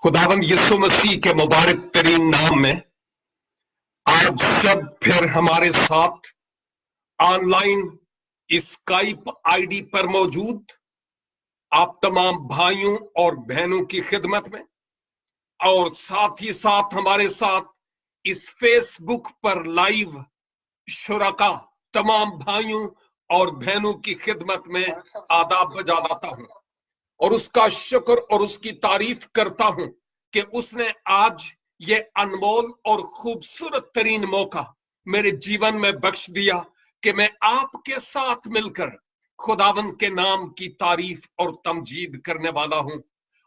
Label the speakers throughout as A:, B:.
A: खुदावंद यीशु मसीह के मुबारक तरीन नाम में आज जब फिर हमारे साथ ऑनलाइन स्काइप आईडी पर मौजूद आप तमाम भाइयों और बहनों की खिदमत में और साथ ही साथ हमारे साथ इस फेसबुक पर लाइव शुरका तमाम भाइयों और बहनों की खिदमत में आदाब बजा लाता हूं और उसका शुक्र और उसकी तारीफ करता हूं कि उसने आज ये अनमोल और खूबसूरत तरीन मौका मेरे जीवन में बख्श दिया कि मैं आपके साथ मिलकर खुदावंद के नाम की तारीफ और तमजीद करने वाला हूं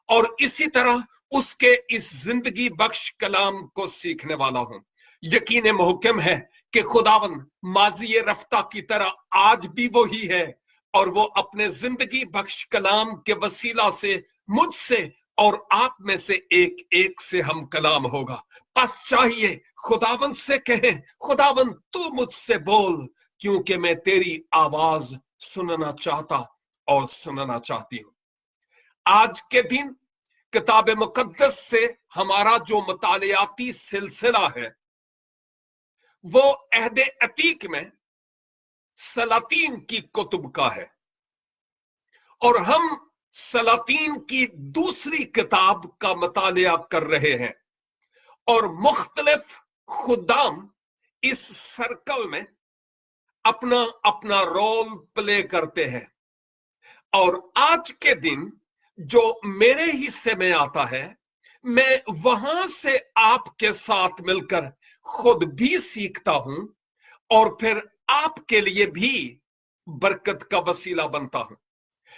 A: और इसी तरह उसके इस जिंदगी बख्श कलाम को सीखने वाला हूं। यकीन मुहकम है कि खुदावंद माजी रफ्ता की तरह आज भी वही है और वो अपने जिंदगी बख्श कलाम के वसीला से मुझसे और आप में से एक एक से हम कलाम होगा। बस चाहिए खुदावंद से कहें, खुदावंद तू मुझसे बोल, क्योंकि मैं तेरी आवाज सुनना चाहता और सुनना चाहती हूं। आज के दिन किताब मुकद्दस से हमारा जो मुतालियाती सिलसिला है वो अहदे अतीक में सलातीन की कुतुब का है और हम सलातीन की दूसरी किताब का मुतालिया कर रहे हैं और मुख्तलिफ खुदाम इस सर्कल में अपना अपना रोल प्ले करते हैं और आज के दिन जो मेरे हिस्से में आता है मैं वहां से आपके साथ मिलकर खुद भी सीखता हूं और फिर आपके लिए भी बरकत का वसीला बनता हूं।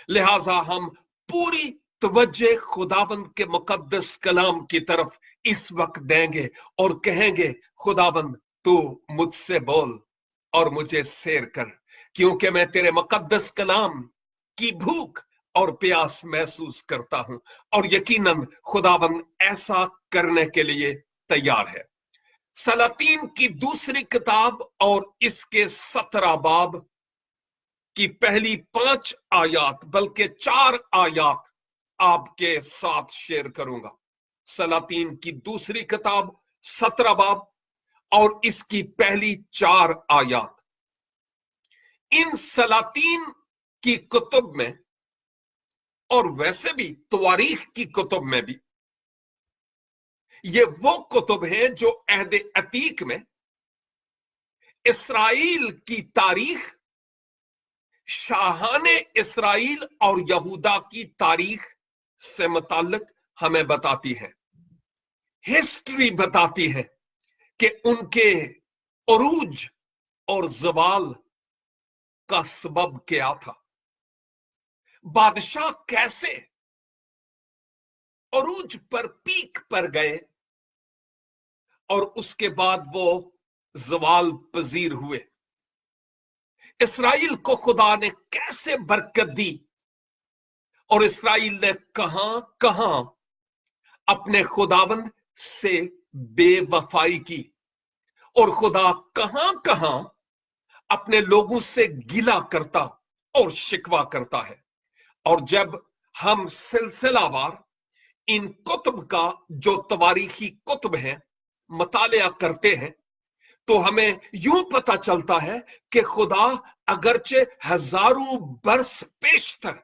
A: लिहाजा हम पूरी तवज्जो खुदावंद के मुकद्दस कलाम की तरफ इस वक्त देंगे और कहेंगे, खुदावंद तू मुझसे बोल और मुझे सैर कर, क्योंकि मैं तेरे मुकद्दस कलाम की भूख और प्यास महसूस करता हूं और यकीनन खुदावंद ऐसा करने के लिए तैयार है। सलातीन की दूसरी किताब और इसके 17 बाब की पहली 5 आयात बल्कि 4 आयात आपके साथ शेयर करूंगा। सलातीन की दूसरी किताब 17 बाब और इसकी पहली 4 आयात। इन सलातीन की कुतुब में और वैसे भी तवारीख की कुतुब में भी ये वो कुतुब हैं जो अहद अतीक में इसराइल की तारीख, शाहाने इसराइल और यहूदा की तारीख से मुताल्लिक हमें बताती है, हिस्ट्री बताती है कि उनके उरूज और जवाल का सबब क्या था, बादशाह कैसे उरूज पर पीक पर गए और उसके बाद वो जवाल पजीर हुए, इसराइल को खुदा ने कैसे बरकत दी और इसराइल ने कहां कहां अपने खुदावंद से बेवफाई की और खुदा कहां कहां अपने लोगों से गिला करता और शिकवा करता है। और जब हम सिलसिलावार इन कुतुब का जो तवारीखी कुतुब है मुतालिया करते हैं तो हमें यूं पता चलता है कि खुदा अगरचे हजारों बरस पेशतर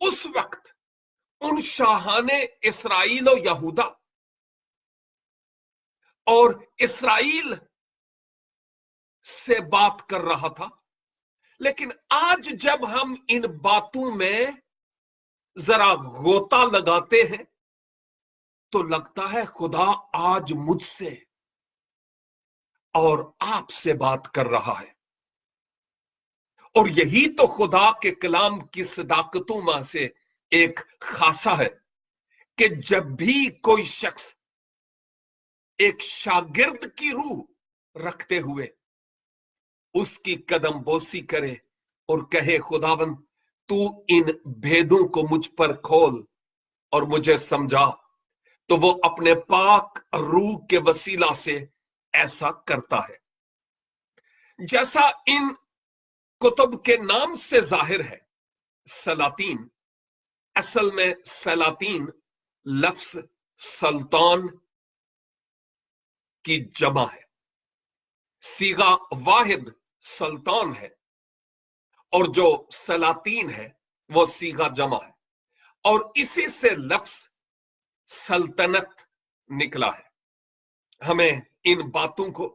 A: उस वक्त उन शाहाने इसराइल और यहूदा और इसराइल से बात कर रहा था, लेकिन आज जब हम इन बातों में जरा गोता लगाते हैं तो लगता है खुदा आज मुझसे और आपसे बात कर रहा है। और यही तो खुदा के कलाम की सदाकतों में से एक खासा है कि जब भी कोई शख्स एक शागिर्द की रूह रखते हुए उसकी कदम बोसी करे और कहे, खुदावंद तू इन भेदों को मुझ पर खोल और मुझे समझा, तो वो अपने पाक रूह के वसीला से ऐसा करता है। जैसा इन कुतुब के नाम से जाहिर है, सलातीन असल में सलातीन लफ्ज सुल्तान की जमा है। सीगा वाहिद सुल्तान है और जो सलातीन है वो सीगा जमा है, और इसी से लफ्ज सल्तनत निकला है। हमें इन बातों को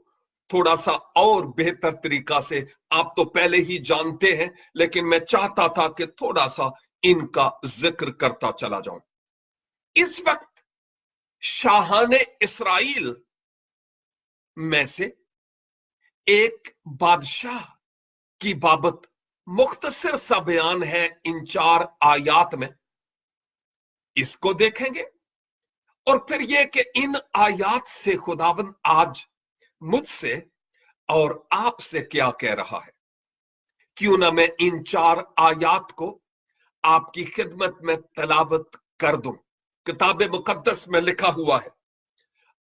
A: थोड़ा सा और बेहतर तरीका से, आप तो पहले ही जानते हैं, लेकिन मैं चाहता था कि थोड़ा सा इनका जिक्र करता चला जाऊं। इस वक्त शाहाने इसराइल में से एक बादशाह की बाबत मुख्तसर सा बयान है इन 4 आयात में। इसको देखेंगे और फिर यह कि इन आयात से खुदावंद आज मुझसे और आपसे क्या कह रहा है। क्यों ना मैं इन 4 आयात को आपकी खिदमत में तलावत कर दूं। किताब मुकद्दस में लिखा हुआ है,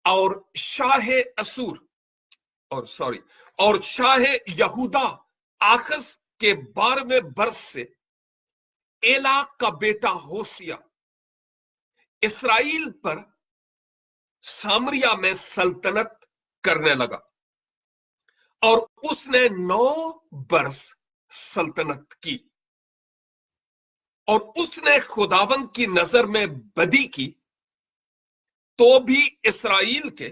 A: और शाह यहूदा आखस के 12वें बरस से एला का बेटा होसिया इसराइल पर सामरिया में सल्तनत करने लगा, और उसने 9 बरस सल्तनत की, और उसने खुदावंद की नजर में बदी की, तो भी इसराइल के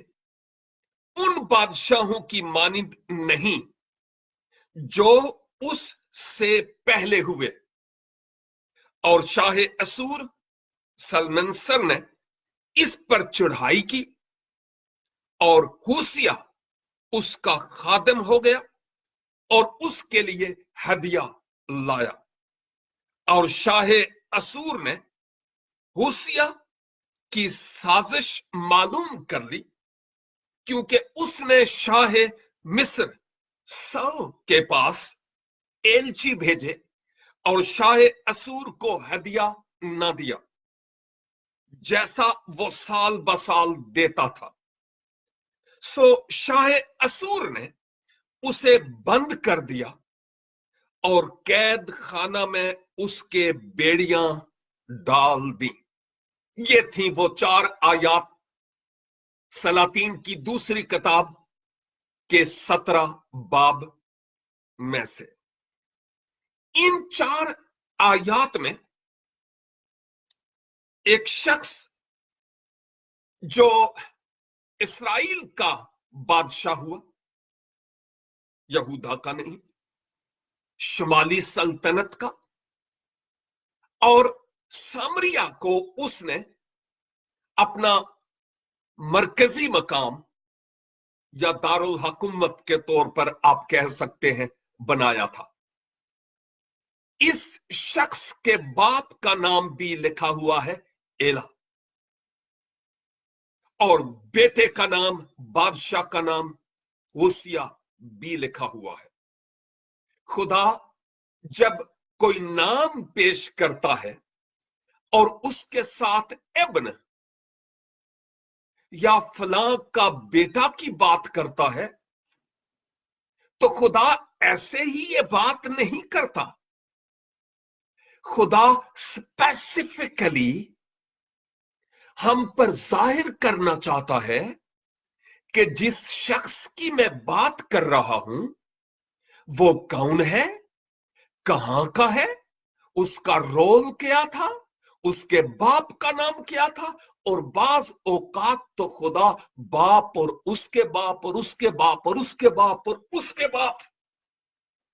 A: उन बादशाहों की मानिंद नहीं जो उससे पहले हुए। और शाह असूर सलमनसर ने इस पर चढ़ाई की, और होसिया उसका खादिम हो गया और उसके लिए हदिया लाया। और शाह असूर ने होसिया की साजिश मालूम कर ली, क्योंकि उसने शाह मिस्र सौ के पास एलची भेजे और शाह असूर को हदिया न दिया जैसा वो साल बसाल देता था। सो शाह असूर ने उसे बंद कर दिया और कैद खाना में उसके बेड़ियां डाल दी। ये थी वो 4 आयात सलातीन की दूसरी किताब के 17 बाब में से। इन 4 आयात में एक शख्स जो इसराइल का बादशाह हुआ, यहूदा का नहीं, शुमाली सल्तनत का, और सामरिया को उसने अपना मरकजी मकाम या दारुल हुकूमत के तौर पर आप कह सकते हैं बनाया था। इस शख्स के बाप का नाम भी लिखा हुआ है एला, और बेटे का नाम, बादशाह का नाम होसिया भी लिखा हुआ है। खुदा जब कोई नाम पेश करता है और उसके साथ इब्न या फलां का बेटा की बात करता है, तो खुदा ऐसे ही ये बात नहीं करता। खुदा स्पेसिफिकली हम पर जाहिर करना चाहता है कि जिस शख्स की मैं बात कर रहा हूं वो कौन है, कहां का है, उसका रोल क्या था, उसके बाप का नाम क्या था। और बाज औकात तो खुदा बाप और उसके बाप और उसके बाप और उसके बाप और उसके बाप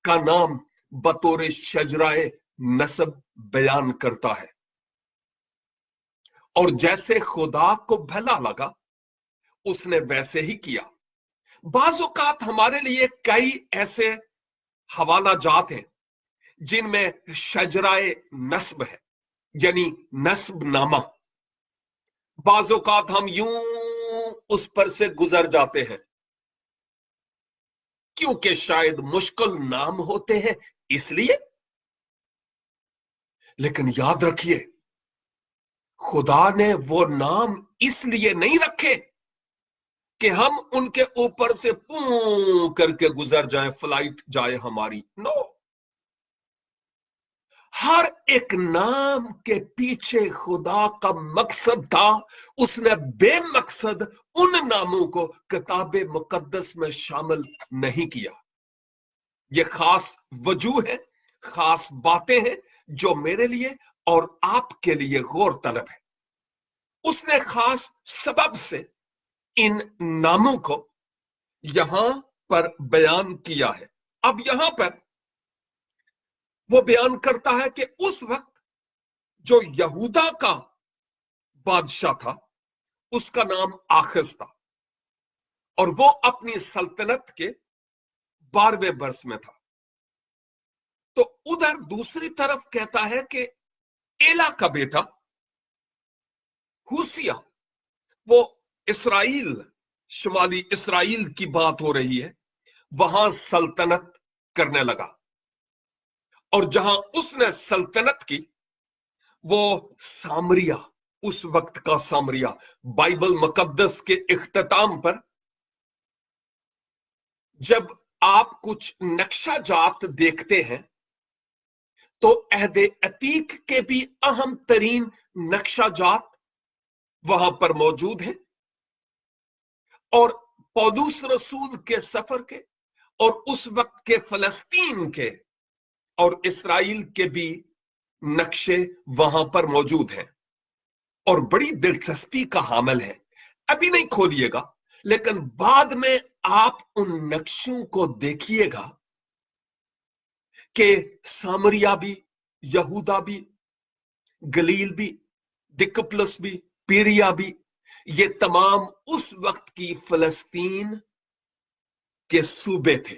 A: का नाम बतौर शजराए नसब बयान करता है। और जैसे खुदा को भला लगा उसने वैसे ही किया। बाज औकात हमारे लिए कई ऐसे हवाला जात हैं जिनमें शजराए नस्ब है, यानी नस्ब नामा। बाज औकात हम यूं उस पर से गुजर जाते हैं क्योंकि शायद मुश्किल नाम होते हैं इसलिए। लेकिन याद रखिए, खुदा ने वो नाम इसलिए नहीं रखे कि हम उनके ऊपर से पू करके गुजर जाएं, फ्लाइट जाए हमारी। नो, हर एक नाम के पीछे खुदा का मकसद था। उसने बेमकसद उन नामों को किताबे मुकद्दस में शामिल नहीं किया। ये खास वजूह है, खास बातें हैं जो मेरे लिए और आपके लिए गौर तलब है। उसने खास सबब से इन नामों को यहां पर बयान किया है। अब यहां पर वो बयान करता है कि उस वक्त जो यहूदा का बादशाह था उसका नाम आखिज था, और वो अपनी सल्तनत के 12वें वर्ष में था। तो उधर दूसरी तरफ कहता है कि एला का बेटा हुसिया, वो इसराइल, शुमाली इसराइल की बात हो रही है, वहां सल्तनत करने लगा। और जहां उसने सल्तनत की वो सामरिया, उस वक्त का सामरिया, बाइबल मुकद्दस के इख्तिताम पर जब आप कुछ नक्शा जात देखते हैं तो अहदे अतीक के भी अहम तरीन नक्शा जात वहां पर मौजूद है, और पौलुस रसूल के सफर के और उस वक्त के फलस्तीन के और इसराइल के भी नक्शे वहां पर मौजूद हैं, और बड़ी दिलचस्पी का हामिल है। अभी नहीं खोलिएगा, लेकिन बाद में आप उन नक्शों को देखिएगा कि सामरिया भी, यहूदा भी, गलील भी, डिकप्लस भी, पीरिया भी, ये तमाम उस वक्त की फलस्तीन के सूबे थे।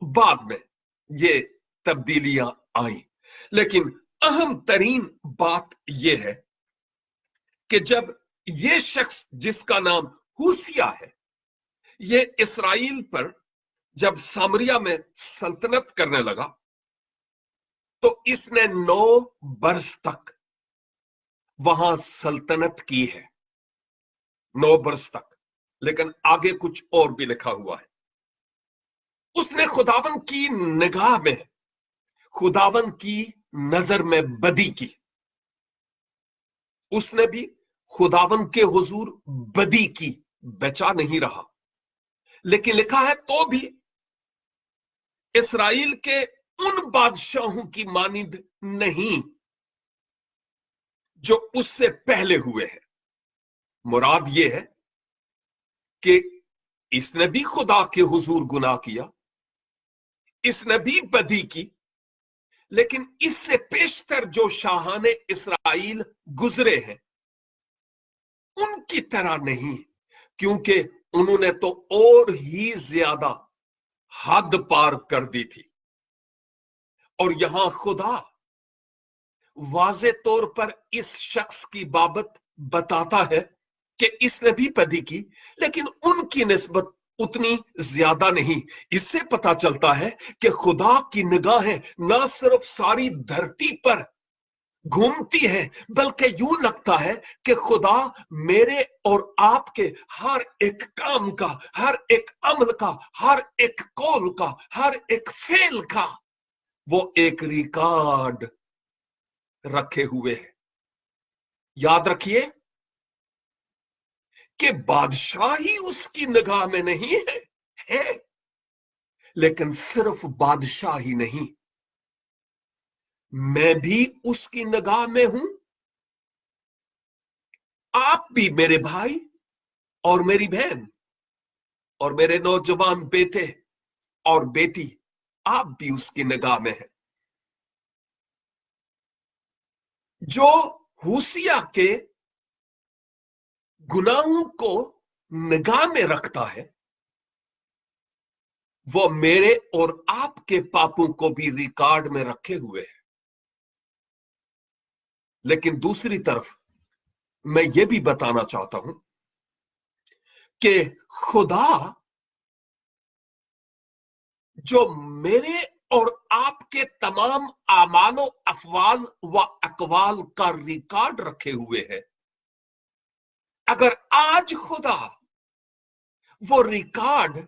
A: बाद में ये तब्दीलियां आई, लेकिन अहम तरीन बात यह है कि जब ये शख्स जिसका नाम हुसिया है, ये इसराइल पर जब सामरिया में सल्तनत करने लगा तो इसने 9 बरस तक वहां सल्तनत की है, 9 बरस तक। लेकिन आगे कुछ और भी लिखा हुआ है। उसने खुदावन की निगाह में, खुदावन की नजर में बदी की। उसने भी खुदावन के हुजूर बदी की, बचा नहीं रहा। लेकिन लिखा है तो भी इसराइल के उन बादशाहों की मानिंद नहीं जो उससे पहले हुए हैं। मुराद यह है कि इसने भी खुदा के हुजूर गुनाह किया, इसने भी बदी की, लेकिन इससे पेशतर जो शाहाने इसराइल गुजरे हैं उनकी तरह नहीं, क्योंकि उन्होंने तो और ही ज्यादा हद पार कर दी थी। और यहां खुदा वाजे तौर पर इस शख्स की बाबत बताता है कि इसने भी बदी की, लेकिन उनकी निस्बत उतनी ज्यादा नहीं। इससे पता चलता है कि खुदा की निगाहें ना सिर्फ सारी धरती पर घूमती है, बल्कि यूं लगता है कि खुदा मेरे और आपके हर एक काम का, हर एक अमल का, हर एक कौल का, हर एक फेल का वो एक रिकॉर्ड रखे हुए है। याद रखिए कि बादशाही उसकी निगाह में नहीं है, लेकिन सिर्फ बादशाह ही नहीं, मैं भी उसकी निगाह में हूं। आप भी मेरे भाई और मेरी बहन और मेरे नौजवान बेटे और बेटी, आप भी उसकी निगाह में हैं। जो हुसिया के गुनाहों को निगाह में रखता है वो मेरे और आपके पापों को भी रिकॉर्ड में रखे हुए है। लेकिन दूसरी तरफ मैं ये भी बताना चाहता हूं कि खुदा जो मेरे और आपके तमाम आमालो अफवाल व अकवाल का रिकॉर्ड रखे हुए है, अगर आज खुदा वो रिकॉर्ड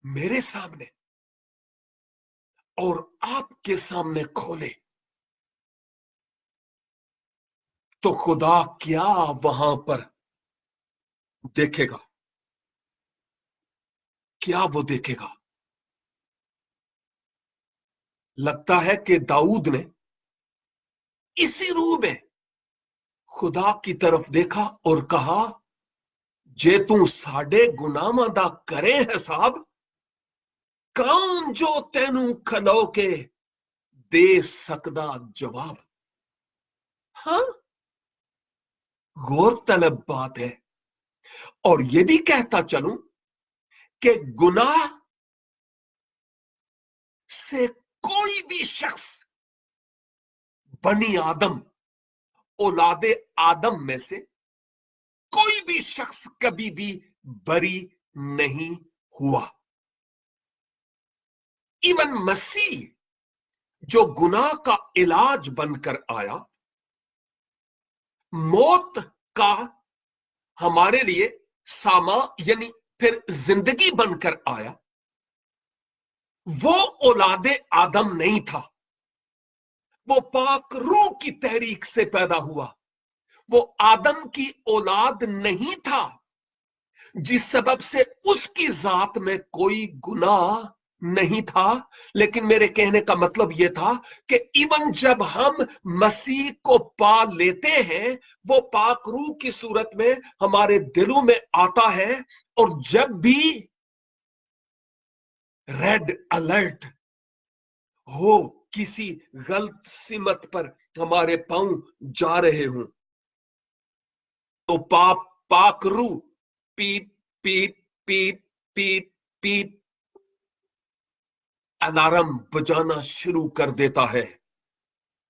A: मेरे सामने और आपके सामने खोले, तो खुदा क्या वहां पर देखेगा? क्या वो देखेगा? लगता है कि दाऊद ने इसी रूह में खुदा की तरफ देखा और कहा, जे तू साडे गुनाहां दा करे हिसाब, कौन जो तेनू खलो के दे सकदा जवाब। हाँ, गौर तलब बात है। और ये भी कहता चलूं कि गुनाह से कोई भी शख्स, बनी आदम, औलादे आदम में से कोई भी शख्स कभी भी बरी नहीं हुआ। इवन मसीह जो गुनाह का इलाज बनकर आया, मौत का हमारे लिए सामा यानी फिर जिंदगी बनकर आया, वो औलादे आदम नहीं था। वो पाक रूह की तहरीक से पैदा हुआ। वो आदम की औलाद नहीं था, जिस सबब से उसकी जात में कोई गुनाह नहीं था। लेकिन मेरे कहने का मतलब यह था कि इवन जब हम मसीह को पा लेते हैं, वो पाक रूह की सूरत में हमारे दिलों में आता है। और जब भी रेड अलर्ट हो, किसी गलत सिमत पर हमारे पांव जा रहे हों, तो पाक रूह पीप पीप पीप पीप पीप अलार्म बजाना शुरू कर देता है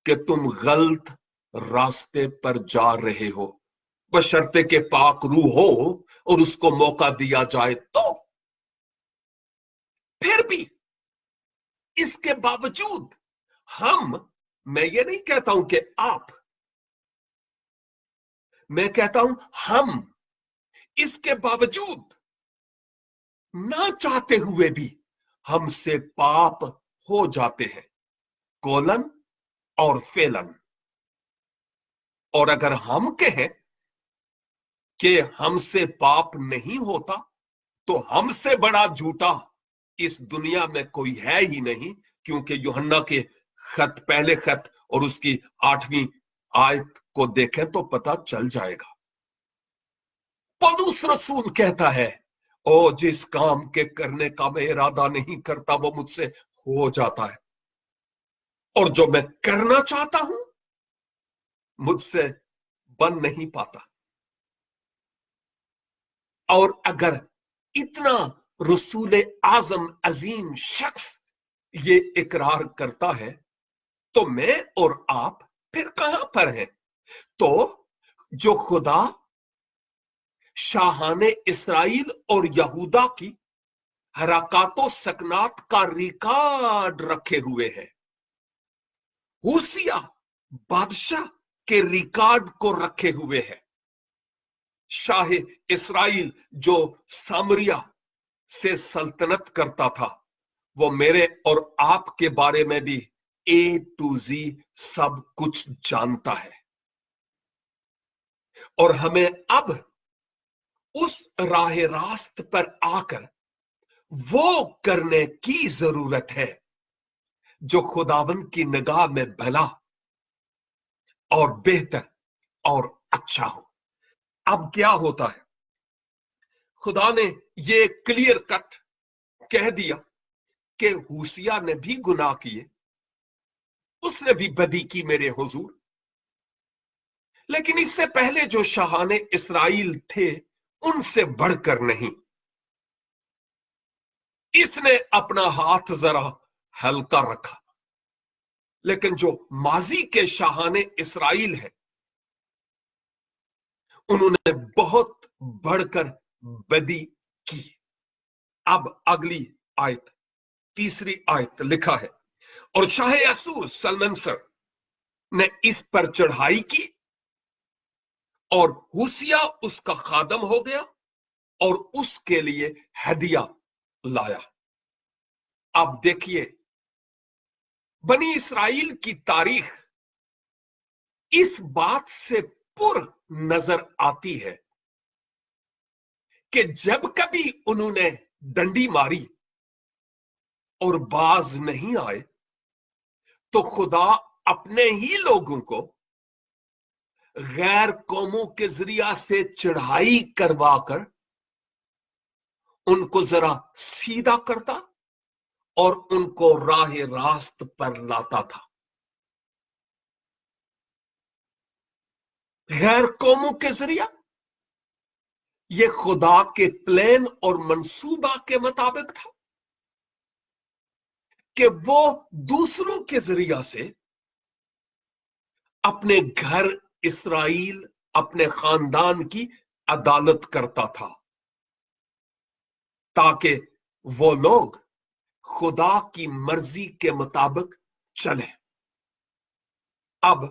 A: कि तुम गलत रास्ते पर जा रहे हो। बशर्ते के पाक रूह हो और उसको मौका दिया जाए तो। फिर भी इसके बावजूद मैं ये नहीं कहता हूं कि आप, मैं कहता हूं हम इसके बावजूद ना चाहते हुए भी हमसे पाप हो जाते हैं, कोलन और फेलन। और अगर हम कहें कि हमसे पाप नहीं होता, तो हमसे बड़ा झूठा इस दुनिया में कोई है ही नहीं। क्योंकि यूहन्ना के खत, पहले खत और उसकी 8वीं आयत को देखें तो पता चल जाएगा। पौलुस रसूल कहता है, ओ जिस काम के करने का मैं इरादा नहीं करता, वो मुझसे हो जाता है, और जो मैं करना चाहता हूं मुझसे बन नहीं पाता। और अगर इतना रसूल आजम अजीम शख्स ये इकरार करता है, तो मैं और आप फिर कहां पर हैं? तो जो खुदा शाहाने इसराइल और यहूदा की हरकातो सकनात का रिकॉर्ड रखे हुए है, हूसिया बादशाह के रिकॉर्ड को रखे हुए है, शाह इसराइल जो सामरिया से सल्तनत करता था, वो मेरे और आपके बारे में भी ए टू जी सब कुछ जानता है। और हमें अब उस राह रास्त पर आकर वो करने की जरूरत है जो खुदावन की निगाह में भला और बेहतर और अच्छा हो। अब क्या होता है, खुदा ने ये क्लियर कट कह दिया कि हूसिया ने भी गुनाह किए, उसने भी बदी की मेरे हुजूर। लेकिन इससे पहले जो शाहाने इसराइल थे, उनसे बढ़कर नहीं। इसने अपना हाथ जरा हल्का रखा। लेकिन जो माजी के शाहाने इसराइल है, उन्होंने बहुत बढ़कर बदी की। अब अगली आयत, तीसरी आयत लिखा है, और शाह असूर सलमनसर ने इस पर चढ़ाई की, और हूसिया उसका खादम हो गया और उसके लिए हदिया लाया। अब देखिए बनी इसराइल की तारीख इस बात से पुर नजर आती है कि जब कभी उन्होंने डंडी मारी और बाज नहीं आए तो खुदा अपने ही लोगों को गैर कौमों के जरिया से चढ़ाई करवाकर उनको जरा सीधा करता और उनको राह रास्त पर लाता था। गैर कौमों के जरिया ये खुदा के प्लान और मंसूबा के मुताबिक था कि वो दूसरों के जरिया से अपने घर इसराइल, अपने खानदान की अदालत करता था ताकि वो लोग खुदा की मर्जी के मुताबिक चले। अब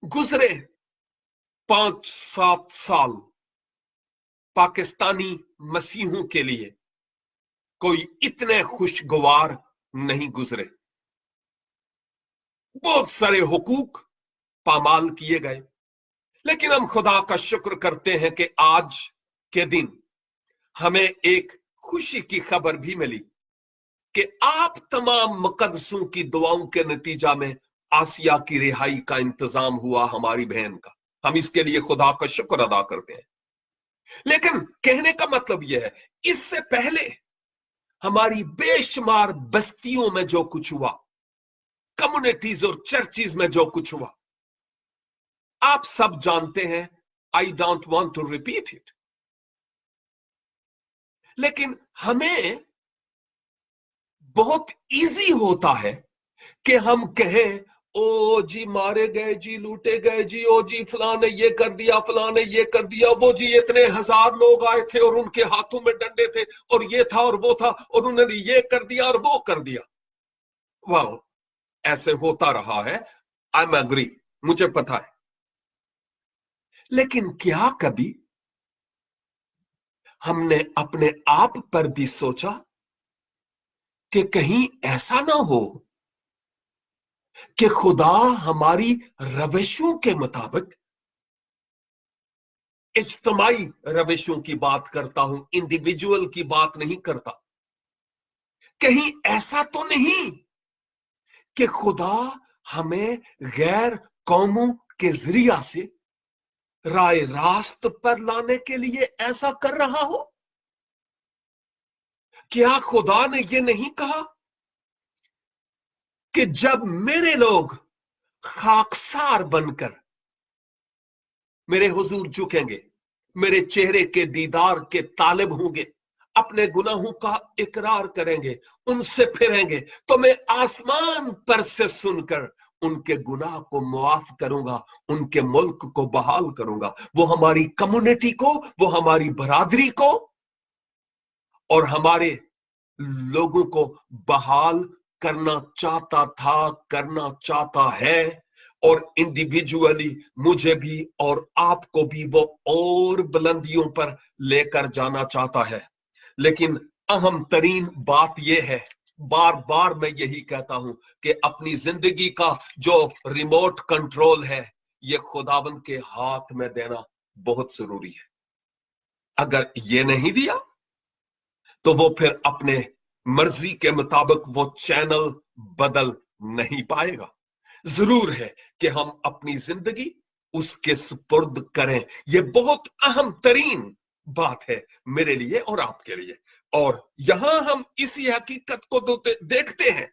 A: गुजरे 5-7 साल पाकिस्तानी मसीहों के लिए कोई इतने खुशगवार नहीं गुजरे। बहुत सारे हुकूक पामाल किए गए, लेकिन हम खुदा का शुक्र करते हैं कि आज के दिन हमें एक खुशी की खबर भी मिली कि आप तमाम मुकद्दसों की दुआओं के नतीजा में आसिया की रिहाई का इंतजाम हुआ, हमारी बहन का। हम इसके लिए खुदा का शुक्र अदा करते हैं। लेकिन कहने का मतलब यह है, इससे पहले हमारी बेशुमार बस्तियों में जो कुछ हुआ, कम्युनिटीज और चर्चिज में जो कुछ हुआ, आप सब जानते हैं। I don't want to repeat it. लेकिन हमें बहुत इजी होता है कि हम कहें, ओ जी मारे गए जी, लूटे गए जी, ओ जी फलां ने ये कर दिया, फलां ने ये कर दिया, वो जी इतने 1000 लोग आए थे और उनके हाथों में डंडे थे और ये था और वो था और उन्होंने ये कर दिया और वो कर दिया। वाह, ऐसे होता रहा है। आई एम एग्री, मुझे पता है। लेकिन क्या कभी हमने अपने आप पर भी सोचा कि कहीं ऐसा ना हो कि खुदा हमारी रविशों के मुताबिक, इज्तमाई रविशों की बात करता हूं, इंडिविजुअल की बात नहीं करता, कहीं ऐसा तो नहीं कि खुदा हमें गैर कौमों के जरिया से राय रास्त पर लाने के लिए ऐसा कर रहा हो? क्या खुदा ने यह नहीं कहा कि जब मेरे लोग खाकसार बनकर मेरे हुजूर झुकेंगे, मेरे चेहरे के दीदार के तालिब होंगे, अपने गुनाहों का इकरार करेंगे, उनसे फिरेंगे, तो मैं आसमान पर से सुनकर उनके गुनाह को मुआफ करूंगा, उनके मुल्क को बहाल करूंगा। वो हमारी कम्युनिटी को, वो हमारी बरादरी को और हमारे लोगों को बहाल करना चाहता था, करना चाहता है। और इंडिविजुअली मुझे भी और आपको भी वो और बुलंदियों पर लेकर जाना चाहता है। लेकिन अहम तरीन बात यह है, बार बार मैं यही कहता हूं कि अपनी जिंदगी का जो रिमोट कंट्रोल है, ये खुदावन के हाथ में देना बहुत जरूरी है। अगर ये नहीं दिया तो वो फिर अपने मर्जी के मुताबिक वो चैनल बदल नहीं पाएगा। जरूर है कि हम अपनी जिंदगी उसके सुपुर्द करें। ये बहुत अहम तरीन बात है मेरे लिए और आपके लिए। और यहां हम इसी हकीकत को देखते हैं।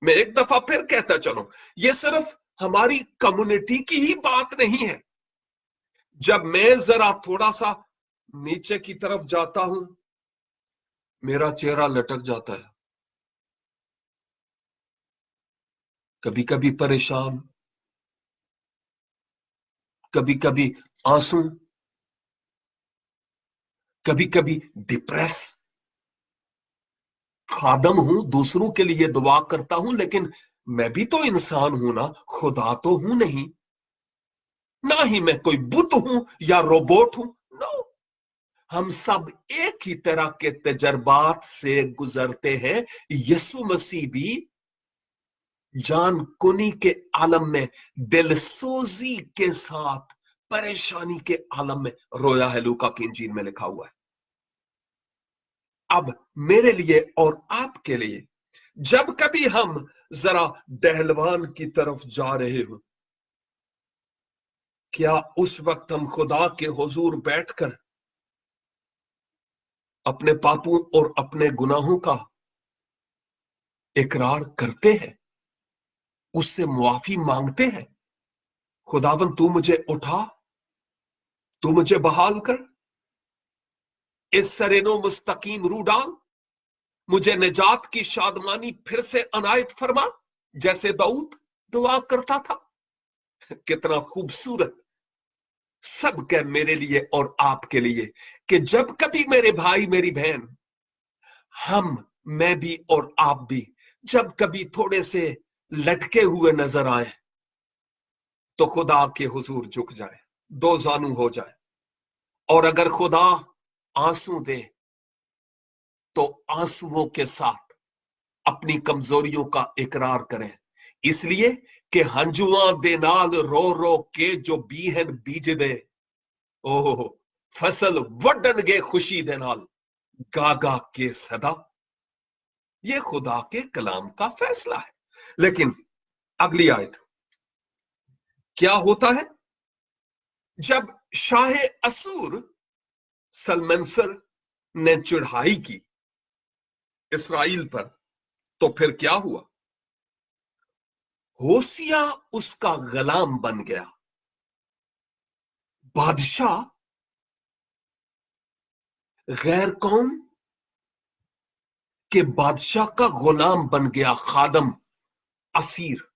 A: मैं एक दफा फिर कहता चलूं, ये सिर्फ हमारी कम्युनिटी की ही बात नहीं है। जब मैं जरा थोड़ा सा नीचे की तरफ जाता हूं, मेरा चेहरा लटक जाता है, कभी कभी परेशान, कभी कभी आंसू, कभी कभी डिप्रेस। खादम हूं, दूसरों के लिए दुआ करता हूं, लेकिन मैं भी तो इंसान हूं ना, खुदा तो हूं नहीं। ना ही मैं कोई बुत हूं या रोबोट हूं। नो, हम सब एक ही तरह के तजर्बात से गुजरते हैं। यीशु मसीह भी जान कुनी के आलम में, दिलसोजी के साथ परेशानी के आलम में रोया है, लूका की इंजील में लिखा हुआ है। अब मेरे लिए और आपके लिए जब कभी हम जरा दहलवान की तरफ जा रहे हो, क्या उस वक्त हम खुदा के हुजूर बैठकर अपने पापों और अपने गुनाहों का इकरार करते हैं, उससे मुआफी मांगते हैं? खुदावन तू मुझे उठा, तू मुझे बहाल कर, इस सरेनो मुस्तकीम रू डाल, मुझे निजात की शादमानी फिर से अनायत फरमा, जैसे दाऊद दुआ करता था। कितना खूबसूरत सब के मेरे लिए और आपके लिए कि जब कभी मेरे भाई मेरी बहन, हम, मैं भी और आप भी, जब कभी थोड़े से लटके हुए नजर आए तो खुदा के हुजूर झुक जाए, दो जानू हो जाए, और अगर खुदा आंसू दे तो आंसुओं के साथ अपनी कमजोरियों का इकरार करें, इसलिए कि हंजुआ दे नाल रो रो के जो बीहन बीज दे, ओह फसल वडन गे खुशी दे नाल गागा के सदा। ये खुदा के कलाम का फैसला है। लेकिन अगली आयत, क्या होता है जब शाह असूर सलमनसर ने चढ़ाई की इसराइल पर, तो फिर क्या हुआ? होशिया उसका गुलाम बन गया, बादशाह गैर कौम के बादशाह का गुलाम बन गया, खादम, असीर।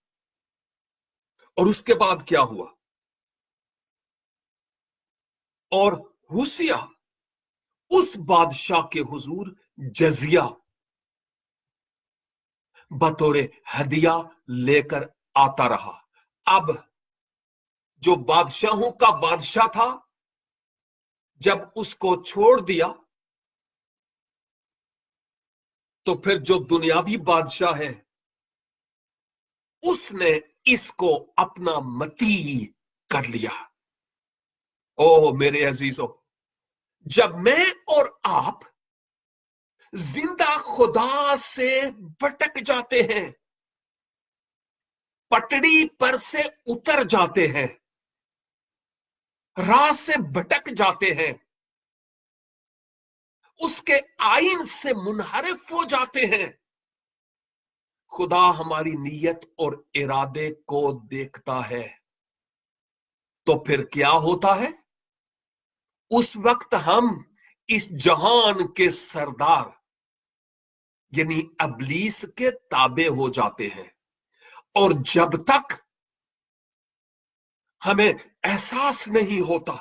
A: और उसके बाद क्या हुआ? और होशिया उस बादशाह के हुजूर जजिया बतौरे हदिया लेकर आता रहा। अब जो बादशाहों का बादशाह था, जब उसको छोड़ दिया तो फिर जो दुनियावी बादशाह है उसने इसको अपना मती कर लिया। ओह मेरे अजीजों, जब मैं और आप जिंदा खुदा से भटक जाते हैं, पटड़ी पर से उतर जाते हैं, राह से भटक जाते हैं, उसके आइन से मुनहरिफ हो जाते हैं, खुदा हमारी नीयत और इरादे को देखता है। तो फिर क्या होता है? उस वक्त हम इस जहान के सरदार यानी अबलीस के ताबे हो जाते हैं। और जब तक हमें एहसास नहीं होता,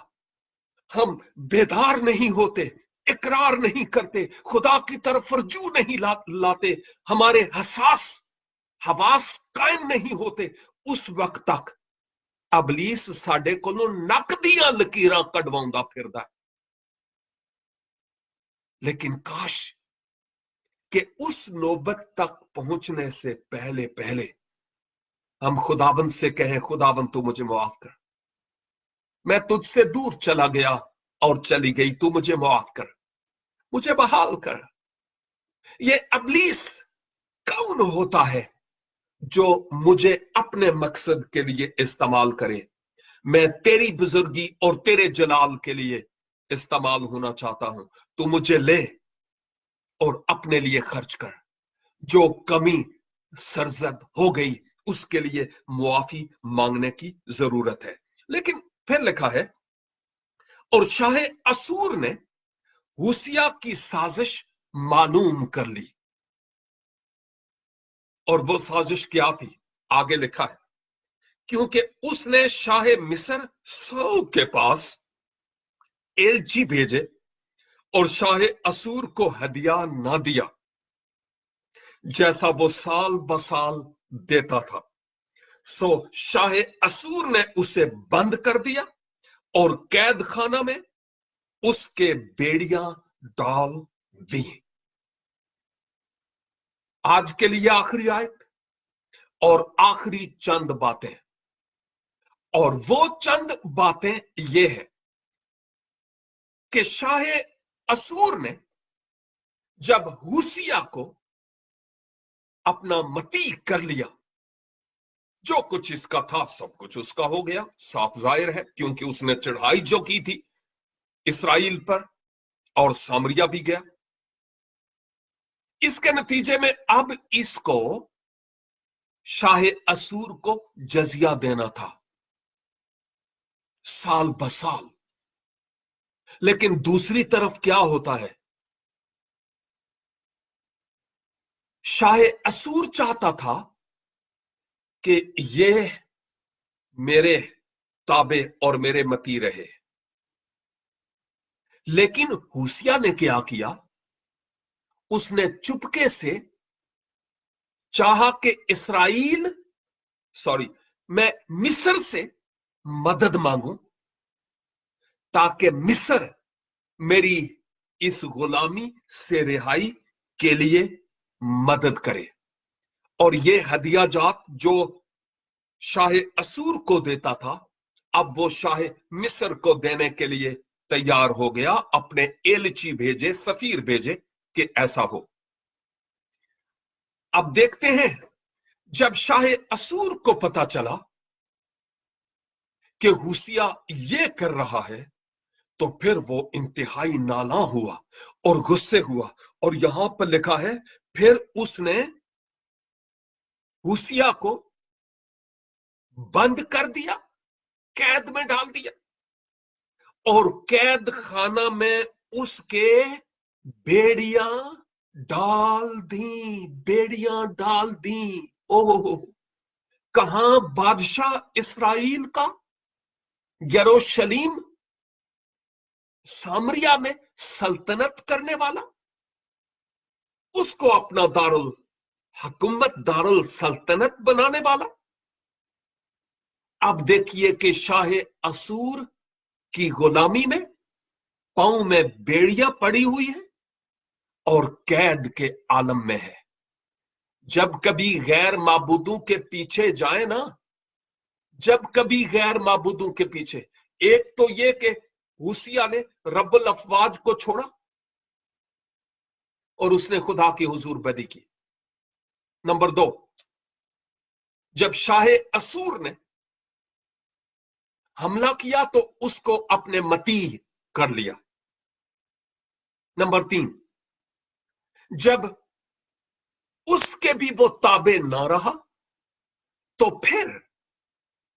A: हम बेदार नहीं होते, इकरार नहीं करते, खुदा की तरफ रजू नहीं लाते, हमारे हवास कायम नहीं होते, उस वक्त तक अबलीस साडे कोलों नक दियां लकीरां कढवाउंदा फिरदा है। लेकिन काश कि उस नौबत तक पहुंचने से पहले पहले हम खुदावंद से कहें, खुदावंद तू मुझे माफ कर, मैं तुझसे दूर चला गया और चली गई, तू मुझे माफ कर, मुझे बहाल कर। ये अबलीस कौन होता है जो मुझे अपने मकसद के लिए इस्तेमाल करे? मैं तेरी बुजुर्गी और तेरे जलाल के लिए इस्तेमाल होना चाहता हूं, तू मुझे ले और अपने लिए खर्च कर। जो कमी सरजद हो गई उसके लिए मुआफी मांगने की जरूरत है। लेकिन फिर लिखा है, और शाह असूर ने होशिया की साजिश मालूम कर ली। और वो साजिश क्या थी? आगे लिखा है, क्योंकि उसने शाह मिस्र सौ के पास एलची भेजे और शाह असूर को हदिया ना दिया जैसा वो साल बसाल देता था। सो शाह असूर ने उसे बंद कर दिया और कैद खाना में उसके बेड़ियां डाल दी। आज के लिए आखिरी आयत, और आखिरी चंद बातें, और वो चंद बातें ये है कि शाह असूर ने जब हूसिया को अपना मती कर लिया, जो कुछ इसका था सब कुछ उसका हो गया, साफ जाहिर है, क्योंकि उसने चढ़ाई जो की थी इसराइल पर, और सामरिया भी गया। इसके नतीजे में अब इसको शाह असूर को जजिया देना था साल बसाल। लेकिन दूसरी तरफ क्या होता है, शाह असूर चाहता था कि ये मेरे ताबे और मेरे मती रहे, लेकिन हूसिया ने क्या किया, उसने चुपके से चाहा कि मैं मिस्र से मदद मांगूं, ताकि मिस्र मेरी इस गुलामी से रिहाई के लिए मदद करे। और ये हदिया जात जो शाह असूर को देता था, अब वो शाह मिस्र को देने के लिए तैयार हो गया, अपने एलची भेजे, सफीर भेजे कि ऐसा हो। अब देखते हैं, जब शाह असूर को पता चला कि हूसिया ये कर रहा है, तो फिर वो इंतहाई नाला हुआ और गुस्से हुआ। और यहां पर लिखा है, फिर उसने हूसिया को बंद कर दिया, कैद में डाल दिया, और कैद खाना में उसके बेड़ियां डाल दी। ओह, कहां बादशाह इसराइल का, यरूशलेम सामरिया में सल्तनत करने वाला, उसको अपना दारुल हुकूमत, दारुल सल्तनत बनाने वाला। अब देखिए कि शाह असूर की गुलामी में पांव में बेड़ियां पड़ी हुई है और कैद के आलम में है। जब कभी गैर माबूदों के पीछे जाए ना, जब कभी गैर माबूदों के पीछे, एक तो ये कि हूसिया ने रब्बुल अफवाज को छोड़ा और उसने खुदा की हुजूर बदी की। नंबर 2, जब शाह असूर ने हमला किया तो उसको अपने मती कर लिया। नंबर 3, जब उसके भी वो ताबे ना रहा, तो फिर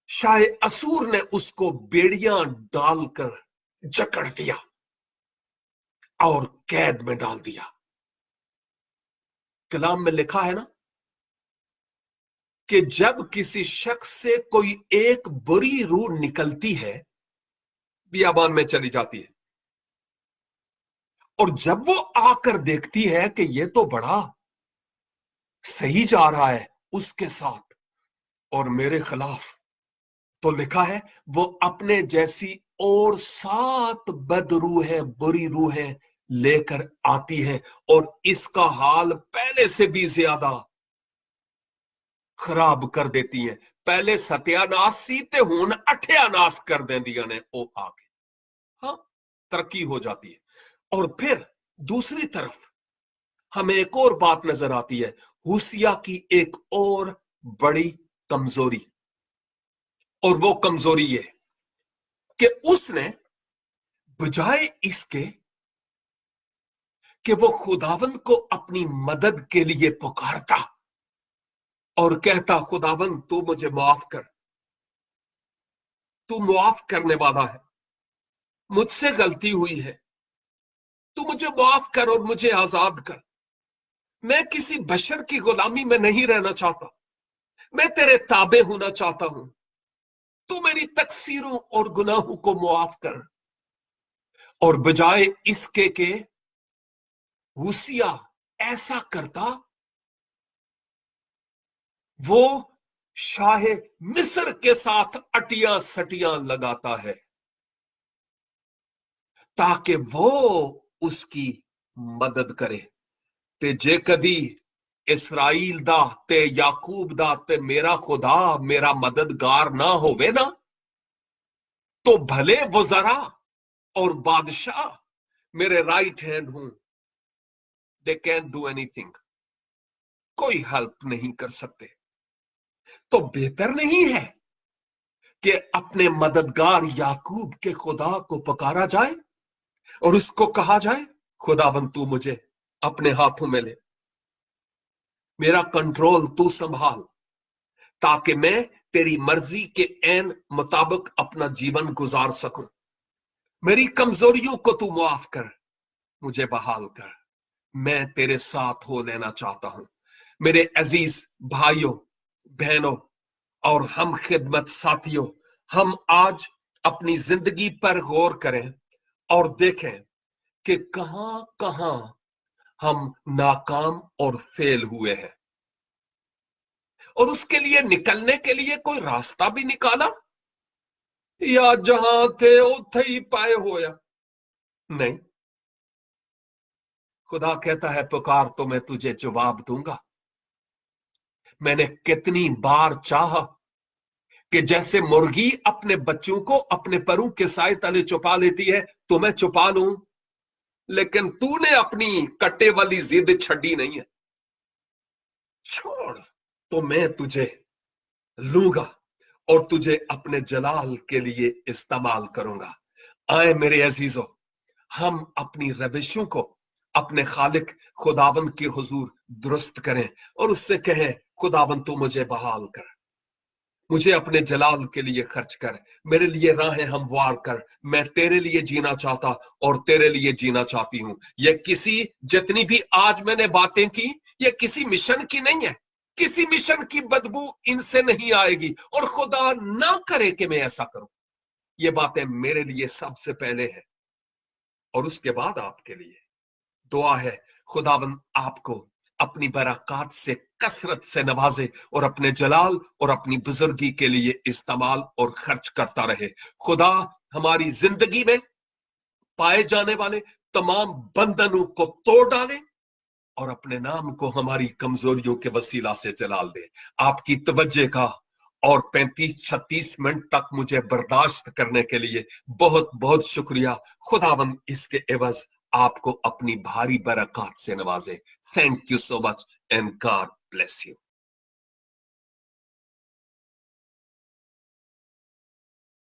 A: शाह असूर ने उसको बेड़ियां डालकर जकड़ दिया और कैद में डाल दिया। कलाम में लिखा है ना कि जब किसी शख्स से कोई एक बुरी रूह निकलती है, बियाबान में चली जाती है, और जब वो आकर देखती है कि ये तो बड़ा सही जा रहा है उसके साथ और मेरे खिलाफ, तो लिखा है वो अपने जैसी और 7 बदरूहें, बुरी रूहें लेकर आती है, और इसका हाल पहले से भी ज्यादा खराब कर देती हैं। पहले सत्यानाश सीते हुन अठ्यानाश कर देंदियां ने ओ आके। हाँ, तरक्की हो जाती है। और फिर दूसरी तरफ हमें एक और बात नजर आती है, हूसिया की एक और बड़ी कमजोरी, और वो कमजोरी ये कि उसने बजाय इसके कि वो खुदावंद को अपनी मदद के लिए पुकारता और कहता, खुदावंद तू मुझे माफ कर, तू माफ करने वाला है, मुझसे गलती हुई है, तू मुझे माफ कर और मुझे आजाद कर, मैं किसी बशर की गुलामी में नहीं रहना चाहता, मैं तेरे ताबे होना चाहता हूं, तू मेरी तकसीरों और गुनाहों को मुआफ कर। और बजाय इसके के हूसिया ऐसा करता, वो शाह मिस्र के साथ अटियां सटियां लगाता है ताकि वो उसकी मदद करे। ते जे कदी इसराइल दा ते याकूब दा ते मेरा खुदा मेरा मददगार ना होवे ना, तो भले वज़रा और बादशाह मेरे राइट हैंड हूं, दे कैन डू एनीथिंग, कोई हेल्प नहीं कर सकते। तो बेहतर नहीं है कि अपने मददगार याकूब के खुदा को पुकारा जाए और उसको कहा जाए, खुदावंद तू मुझे अपने हाथों में ले, मेरा कंट्रोल तू संभाल, ताकि मैं तेरी मर्जी के ऐन मुताबिक अपना जीवन गुजार सकूं। मेरी कमजोरियों को तू माफ कर, मुझे बहाल कर, मैं तेरे साथ हो लेना चाहता हूं। मेरे अजीज भाइयों बहनों और हम खिदमत साथियों, हम आज अपनी जिंदगी पर गौर करें और देखें कि कहां कहां हम नाकाम और फेल हुए हैं, और उसके लिए निकलने के लिए कोई रास्ता भी निकाला, या जहां थे उथे ही पाए होया। नहीं, खुदा कहता है पुकार तो मैं तुझे जवाब दूंगा। मैंने कितनी बार चाहा कि जैसे मुर्गी अपने बच्चों को अपने परों के साए तले छुपा लेती है, तो मैं छुपा लूं, लेकिन तूने अपनी कट्टे वाली जिद छड़ी नहीं है। छोड़, तो मैं तुझे लूंगा और तुझे अपने जलाल के लिए इस्तेमाल करूंगा। आए मेरे अजीजों, हम अपनी रविशों को अपने खालिक खुदावंद के हुजूर दुरुस्त करें और उससे कहें, खुदावंद तू मुझे बहाल कर, मुझे अपने जलाल के लिए खर्च कर, मेरे लिए राहें हमवार कर, मैं तेरे लिए जीना चाहता और तेरे लिए जीना चाहती हूं। ये किसी, जितनी भी आज मैंने बातें की, ये किसी मिशन की नहीं है, किसी मिशन की बदबू इनसे नहीं आएगी, और खुदा ना करे कि मैं ऐसा करूं। ये बातें मेरे लिए सबसे पहले है और उसके बाद आपके लिए। दुआ है खुदावंद आपको अपनी बरकत से कसरत से नवाजे और अपने जलाल और अपनी बुजुर्गी के लिए इस्तेमाल और खर्च करता रहे। खुदा हमारी जिंदगी में पाए जाने वाले तमाम बंधनों को तोड़ डाले और अपने नाम को हमारी कमजोरियों के वसीला से जलाल दे। आपकी तवज्जो का और 35-36 मिनट तक मुझे बर्दाश्त करने के लिए बहुत बहुत शुक्रिया। खुदावंद इसके एवज आपको अपनी भारी बरकत से नवाजे। Thank you so much and God bless you.